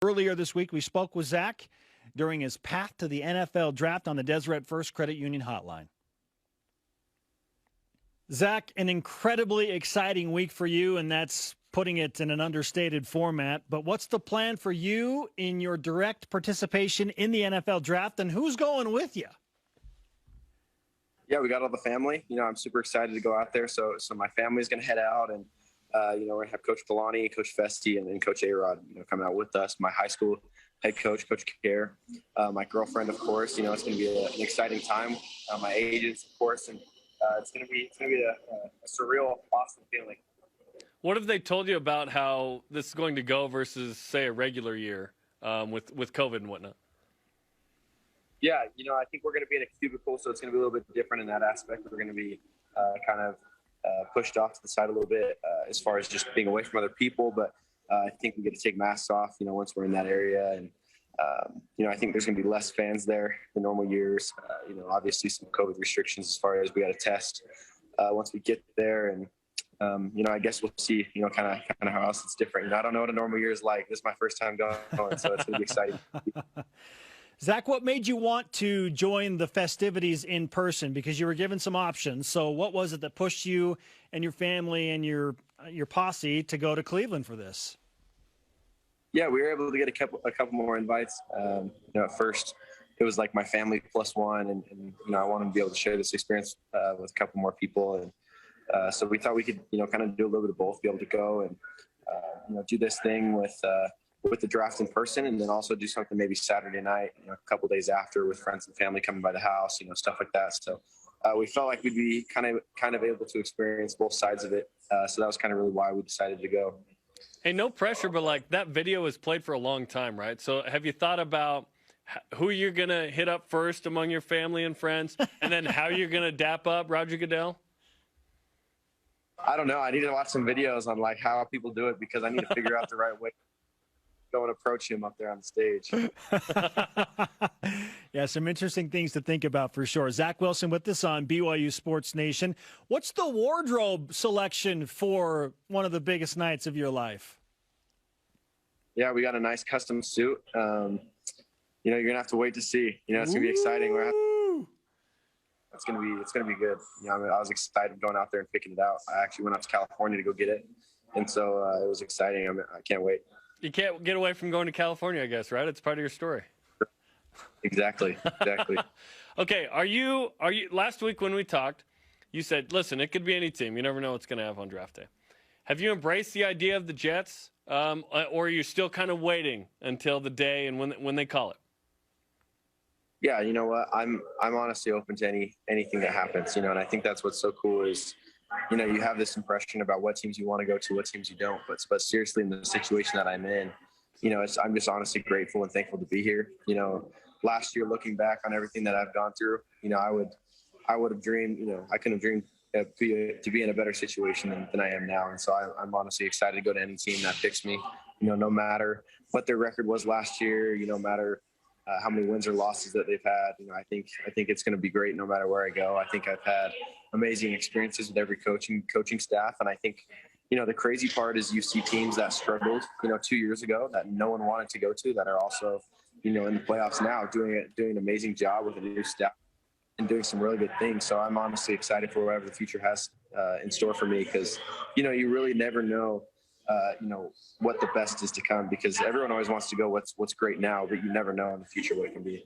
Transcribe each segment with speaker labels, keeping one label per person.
Speaker 1: Earlier this week, we spoke with Zach during his path to the NFL draft on the Deseret First Credit Union hotline. Zach, an incredibly exciting week for you, and that's putting it in an understated format. But what's the plan for you in your direct participation in the NFL draft, and who's going with you?
Speaker 2: Yeah, we got all the family. I'm super excited to go out there. So my family's going to head out, and we're going to have Coach Kalani, Coach Festi, and Coach A-Rod, come out with us. My high school head coach, Coach Care, my girlfriend, of course. It's going to be an exciting time. My agents, of course, and it's going to be a surreal, awesome feeling.
Speaker 3: What have they told you about how this is going to go versus, say, a regular year with COVID and whatnot?
Speaker 2: Yeah, I think we're going to be in a cubicle, so it's going to be a little bit different in that aspect. We're going to be kind of pushed off to the side a little bit as far as just being away from other people. But I think we get to take masks off, once we're in that area. And, I think there's going to be less fans there than normal years. Obviously some COVID restrictions as far as we got to test once we get there. And, I guess we'll see, kind of how else it's different. I don't know what a normal year is like. This is my first time going, so it's going to be exciting.
Speaker 1: Zach, what made you want to join the festivities in person? Because you were given some options. So what was it that pushed you and your family and your posse to go to Cleveland for this?
Speaker 2: Yeah, we were able to get a couple more invites. At first it was like my family plus one, and I wanted to be able to share this experience with a couple more people. And so we thought we could, kind of do a little bit of both, be able to go and, do this thing with the draft in person, and then also do something maybe Saturday night, a couple days after with friends and family coming by the house, stuff like that. So we felt like we'd be kind of able to experience both sides of it. So that was kind of really why we decided to go.
Speaker 3: Hey, no pressure, but like that video was played for a long time, right? So have you thought about who you're going to hit up first among your family and friends, and then how you're going to dap up Roger Goodell?
Speaker 2: I don't know. I need to watch some videos on like how people do it, because I need to figure out the right way. Go and approach him up there on the stage.
Speaker 1: Yeah, some interesting things to think about for sure. Zach Wilson with us on BYU Sports Nation. What's the wardrobe selection for one of the biggest nights of your life?
Speaker 2: Yeah, we got a nice custom suit. You're gonna have to wait to see. It's gonna be exciting. It's gonna be good. I was excited going out there and picking it out. I actually went out to California to go get it, and so it was exciting. I can't wait.
Speaker 3: You can't get away from going to California, I guess, right? It's part of your story.
Speaker 2: Exactly.
Speaker 3: Okay, are you last week when we talked, you said, listen, it could be any team. You never know what's going to have on draft day. Have you embraced the idea of the Jets, or are you still kind of waiting until the day and when they call it?
Speaker 2: Yeah, you know what? I'm honestly open to anything that happens, and I think that's what's so cool is, you have this impression about what teams you want to go to, what teams you don't. But seriously, in the situation that I'm in, I'm just honestly grateful and thankful to be here. Last year, looking back on everything that I've gone through, I would have dreamed, I couldn't have dreamed to be in a better situation than I am now. And so I'm honestly excited to go to any team that picks me, no matter what their record was last year, no matter how many wins or losses that they've had. I think it's going to be great no matter where I go. I think I've had amazing experiences with every coaching staff. And I think, the crazy part is you see teams that struggled, 2 years ago that no one wanted to go to, that are also, in the playoffs now doing an amazing job with a new staff and doing some really good things. So I'm honestly excited for whatever the future has in store for me, because, you really never know, what the best is to come, because everyone always wants to go what's great now, but you never know in the future what it can be.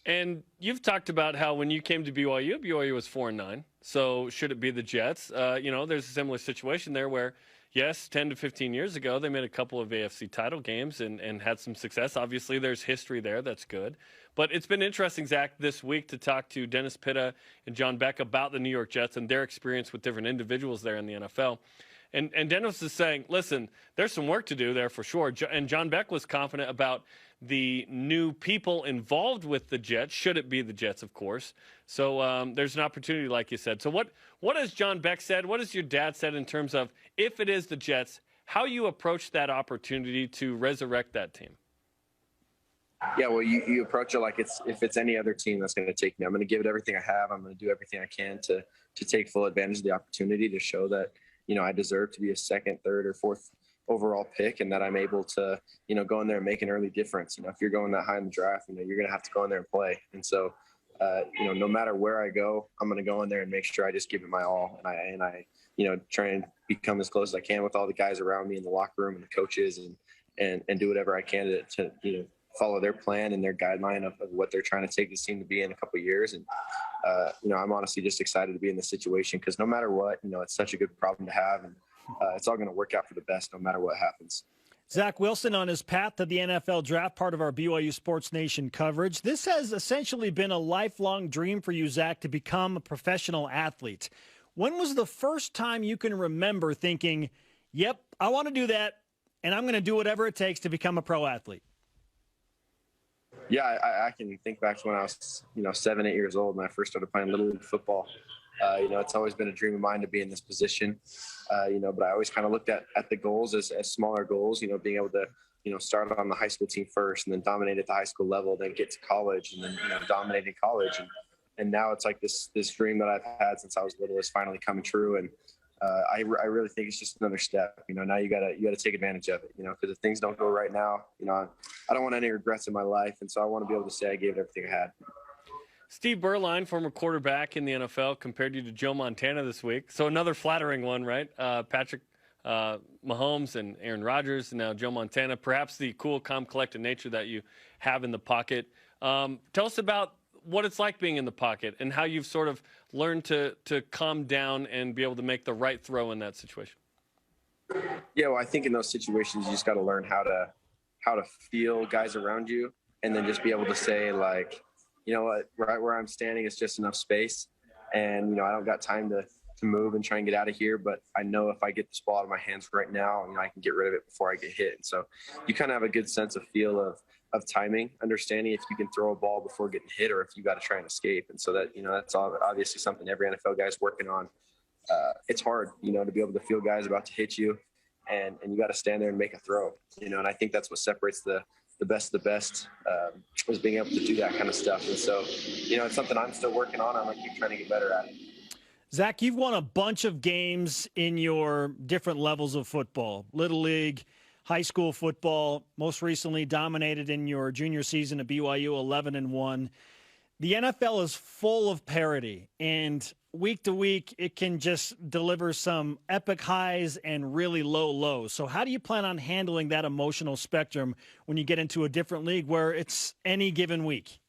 Speaker 3: And you've talked about how when you came to BYU was 4-9. So should it be the Jets? There's a similar situation there where, yes, 10 to 15 years ago, they made a couple of AFC title games and had some success. Obviously, there's history there. That's good. But it's been interesting, Zach, this week to talk to Dennis Pitta and John Beck about the New York Jets and their experience with different individuals there in the NFL. And Dennis is saying, listen, there's some work to do there for sure. And John Beck was confident about the new people involved with the Jets, should it be the Jets, of course. So there's an opportunity, like you said. So what has John Beck said? What has your dad said in terms of, if it is the Jets, how you approach that opportunity to resurrect that team?
Speaker 2: Yeah, well, you approach it like if it's any other team that's going to take me. I'm going to give it everything I have. I'm going to do everything I can to take full advantage of the opportunity to show that, I deserve to be a second, third, or fourth overall pick, and that I'm able to, go in there and make an early difference. If you're going that high in the draft, you're going to have to go in there and play. And so, no matter where I go, I'm going to go in there and make sure I just give it my all. And I try and become as close as I can with all the guys around me in the locker room and the coaches, and do whatever I can to follow their plan and their guideline of what they're trying to take this team to be in a couple of years. And, I'm honestly just excited to be in this situation, because no matter what, it's such a good problem to have, and it's all going to work out for the best no matter what happens.
Speaker 1: Zach Wilson on his path to the NFL draft, part of our BYU Sports Nation coverage. This has essentially been a lifelong dream for you, Zach, to become a professional athlete. When was the first time you can remember thinking, yep, I want to do that, and I'm going to do whatever it takes to become a pro athlete?
Speaker 2: Yeah, I can think back to when I was, 7, 8 years old, when I first started playing Little League football. It's always been a dream of mine to be in this position, but I always kind of looked at the goals as smaller goals, being able to, start on the high school team first, and then dominate at the high school level, then get to college, and then, dominate in college. And now it's like this dream that I've had since I was little is finally coming true. And I really think it's just another step. Now you gotta take advantage of it, because if things don't go right now, I don't want any regrets in my life. And so I want to be able to say I gave it everything I had.
Speaker 3: Steve Berline, former quarterback in the NFL, compared you to Joe Montana this week. So another flattering one, right? Patrick Mahomes and Aaron Rodgers, and now Joe Montana. Perhaps the cool, calm, collected nature that you have in the pocket. Tell us about what it's like being in the pocket and how you've sort of learned to calm down and be able to make the right throw in that situation.
Speaker 2: Yeah, well, I think in those situations, you just got to learn how to feel guys around you, and then just be able to say, like, you know what, right where I'm standing is just enough space, and I don't got time to move and try and get out of here, but I know if I get this ball out of my hands right now, I can get rid of it before I get hit. And so you kind of have a good sense of feel of timing, understanding if you can throw a ball before getting hit, or if you got to try and escape. And so that, that's obviously something every NFL guy's working on. It's hard, to be able to feel guys about to hit you, and you got to stand there and make a throw, and I think that's what separates the best of the best, was being able to do that kind of stuff. And so, it's something I'm still working on. I'm going to keep trying to get better at it.
Speaker 1: Zach, you've won a bunch of games in your different levels of football, Little League, high school football, most recently dominated in your junior season at BYU, 11-1. The NFL is full of parity, and week to week, it can just deliver some epic highs and really low lows. So how do you plan on handling that emotional spectrum when you get into a different league where it's any given week?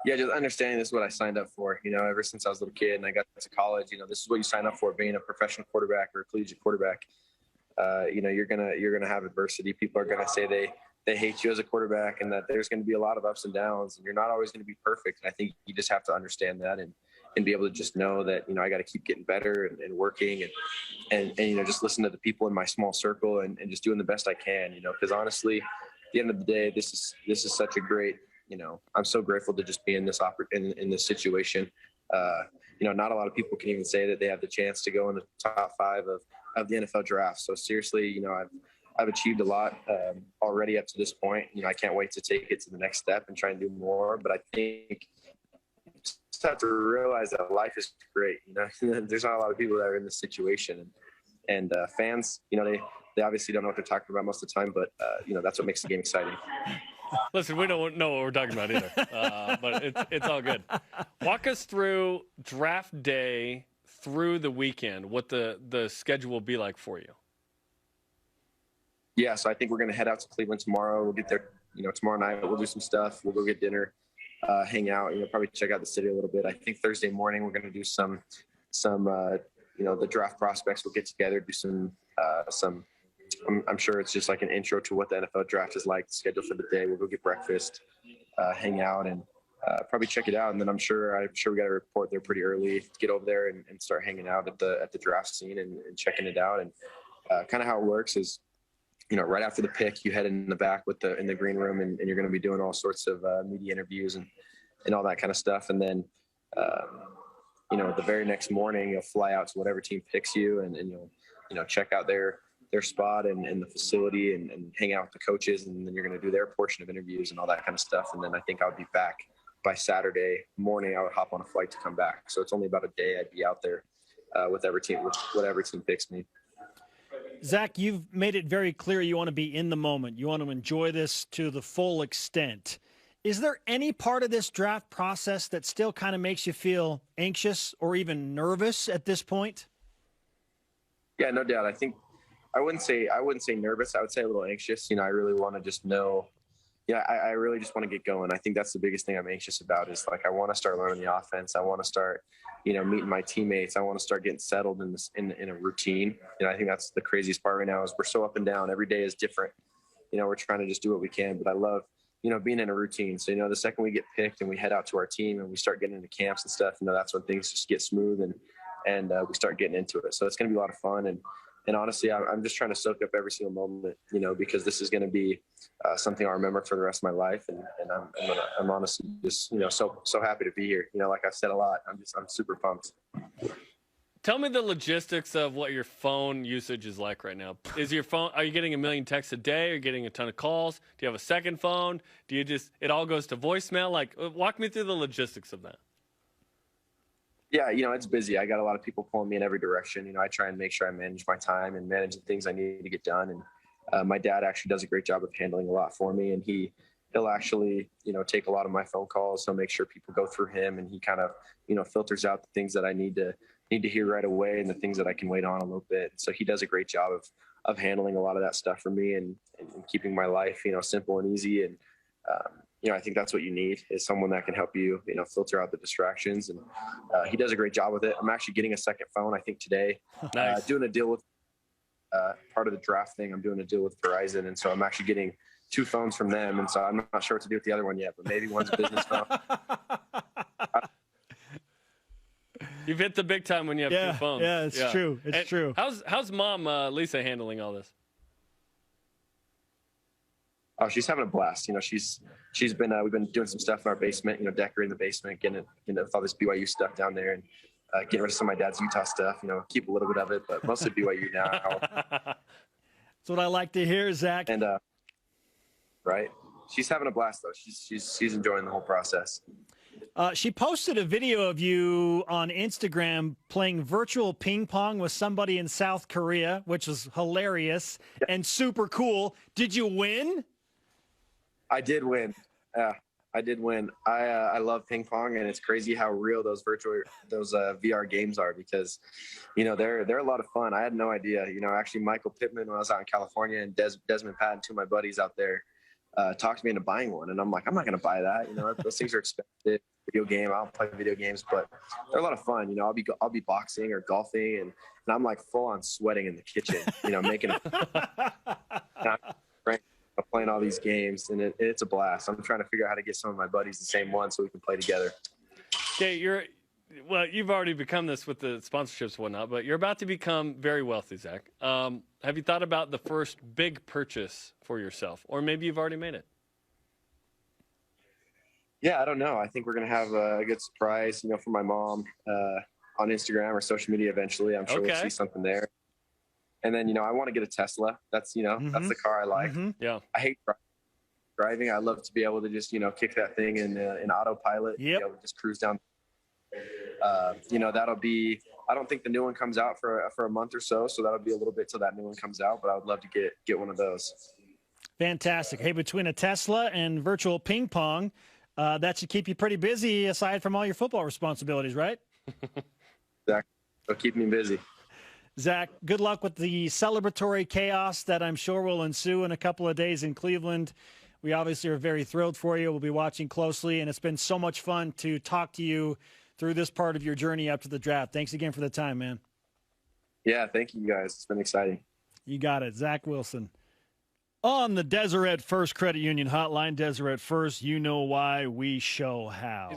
Speaker 2: Yeah, just understanding this is what I signed up for, ever since I was a little kid and I got to college. This is what you sign up for, being a professional quarterback or a collegiate quarterback. You're gonna have adversity. People are gonna say they hate you as a quarterback, and that there's going to be a lot of ups and downs, and you're not always going to be perfect. And I think you just have to understand that and be able to just know that, I got to keep getting better and working and just listen to the people in my small circle and just doing the best I can, because honestly, at the end of the day, this is such a great, I'm so grateful to just be in this in this situation. Not a lot of people can even say that they have the chance to go in the top 5 of the NFL draft. So seriously, I've achieved a lot already up to this point. I can't wait to take it to the next step and try and do more. But I think you just have to realize that life is great. There's not a lot of people that are in this situation, and fans, they obviously don't know what they're talking about most of the time. But that's what makes the game exciting.
Speaker 3: Listen, we don't know what we're talking about either, but it's all good. Walk us through draft day through the weekend, what the schedule will be like for you.
Speaker 2: Yeah, so I think we're going to head out to Cleveland tomorrow. We'll get there, tomorrow night. We'll do some stuff. We'll go get dinner, hang out, probably check out the city a little bit. I think Thursday morning we're going to do some the draft prospects. We'll get together, do some I'm sure it's just like an intro to what the NFL draft is like, schedule for the day. We'll go get breakfast, hang out, and probably check it out. And then I'm sure we got to report there pretty early, get over there and start hanging out at the draft scene and checking it out. And kind of how it works is, right after the pick, you head in the back in the green room, and you're going to be doing all sorts of media interviews and all that kind of stuff. And then, the very next morning, you'll fly out to whatever team picks you, and you'll check out their spot and the facility and hang out with the coaches. And then you're going to do their portion of interviews and all that kind of stuff. And then I think I'll be back by Saturday morning. I would hop on a flight to come back. So it's only about a day I'd be out there with whatever team picks me.
Speaker 1: Zach, you've made it very clear you want to be in the moment. You want to enjoy this to the full extent. Is there any part of this draft process that still kind of makes you feel anxious or even nervous at this point?
Speaker 2: Yeah, no doubt. I think I wouldn't say nervous. I would say a little anxious. I really want to just know. Yeah, I really just want to get going. I think that's the biggest thing I'm anxious about is like I want to start learning the offense. I want to start, meeting my teammates. I want to start getting settled in a routine. I think that's the craziest part right now is we're so up and down. Every day is different. We're trying to just do what we can. But I love, being in a routine. So, the second we get picked and we head out to our team and we start getting into camps and stuff, that's when things just get smooth and we start getting into it. So it's going to be a lot of fun. And honestly, I'm just trying to soak up every single moment, because this is going to be something I'll remember for the rest of my life. And I'm honestly just, so happy to be here. Like I've said a lot, I'm super pumped.
Speaker 3: Tell me the logistics of what your phone usage is like right now. Are you getting a million texts a day? Are you getting a ton of calls? Do you have a second phone? It all goes to voicemail? Like, walk me through the logistics of that.
Speaker 2: Yeah, it's busy. I got a lot of people pulling me in every direction. I try and make sure I manage my time and manage the things I need to get done. And my dad actually does a great job of handling a lot for me. And he'll actually, take a lot of my phone calls. He'll make sure people go through him, and he kind of, filters out the things that I need to hear right away and the things that I can wait on a little bit. So he does a great job of handling a lot of that stuff for me and keeping my life, simple and easy. And, I think that's what you need is someone that can help you, filter out the distractions. And he does a great job with it. I'm actually getting a second phone, I think, today.
Speaker 3: Nice.
Speaker 2: Doing a deal with part of the draft thing. I'm doing a deal with Verizon. And so I'm actually getting 2 phones from them. And so I'm not sure what to do with the other one yet, but maybe one's a business phone.
Speaker 3: You've hit the big time when you have 2 phones.
Speaker 1: Yeah, it's true. It's true.
Speaker 3: How's mom, Lisa, handling all this?
Speaker 2: Oh, she's having a blast. She's been we've been doing some stuff in our basement, decorating the basement, getting with all this BYU stuff down there, and getting rid of some of my dad's Utah stuff. Keep a little bit of it, but mostly BYU now.
Speaker 1: That's what I like to hear, Zach.
Speaker 2: And right, she's having a blast though. She's enjoying the whole process.
Speaker 1: She posted a video of you on Instagram playing virtual ping pong with somebody in South Korea, which was hilarious and super cool. Did you win?
Speaker 2: I did win. I did win. I love ping pong, and it's crazy how real those VR games are because, they're a lot of fun. I had no idea. Actually, Michael Pittman, when I was out in California, and Desmond Patton, 2 of my buddies out there, talked me into buying one, and I'm like, I'm not going to buy that. Those things are expensive. Video game. I don't play video games, but they're a lot of fun. I'll be boxing or golfing, and I'm like full on sweating in the kitchen. Making playing all these games, and it's a blast. I'm trying to figure out how to get some of my buddies the same one so we can play together.
Speaker 3: Okay, you've already become this with the sponsorships and whatnot, but you're about to become very wealthy, Zach. Have you thought about the first big purchase for yourself, or maybe you've already made it?
Speaker 2: Yeah, I don't know. I think we're going to have a good surprise, for my mom on Instagram or social media eventually. I'm sure we'll see something there. And then, I want to get a Tesla. That's, that's the car I like.
Speaker 1: Mm-hmm.
Speaker 3: Yeah.
Speaker 2: I hate driving. I love to be able to just, kick that thing in autopilot.
Speaker 1: Yep.
Speaker 2: Be able to just cruise down. That'll be, I don't think the new one comes out for a month or so. So that'll be a little bit till that new one comes out, but I would love to get one of those.
Speaker 1: Fantastic. Hey, between a Tesla and virtual ping pong, that should keep you pretty busy aside from all your football responsibilities, right?
Speaker 2: Exactly. It'll keep me busy.
Speaker 1: Zach, good luck with the celebratory chaos that I'm sure will ensue in a couple of days in Cleveland. We obviously are very thrilled for you. We'll be watching closely, and it's been so much fun to talk to you through this part of your journey up to the draft. Thanks again for the time, man.
Speaker 2: Yeah, thank you guys. It's been exciting.
Speaker 1: You got it. Zach Wilson. On the Deseret First Credit Union Hotline, Deseret First, you know why, we show how.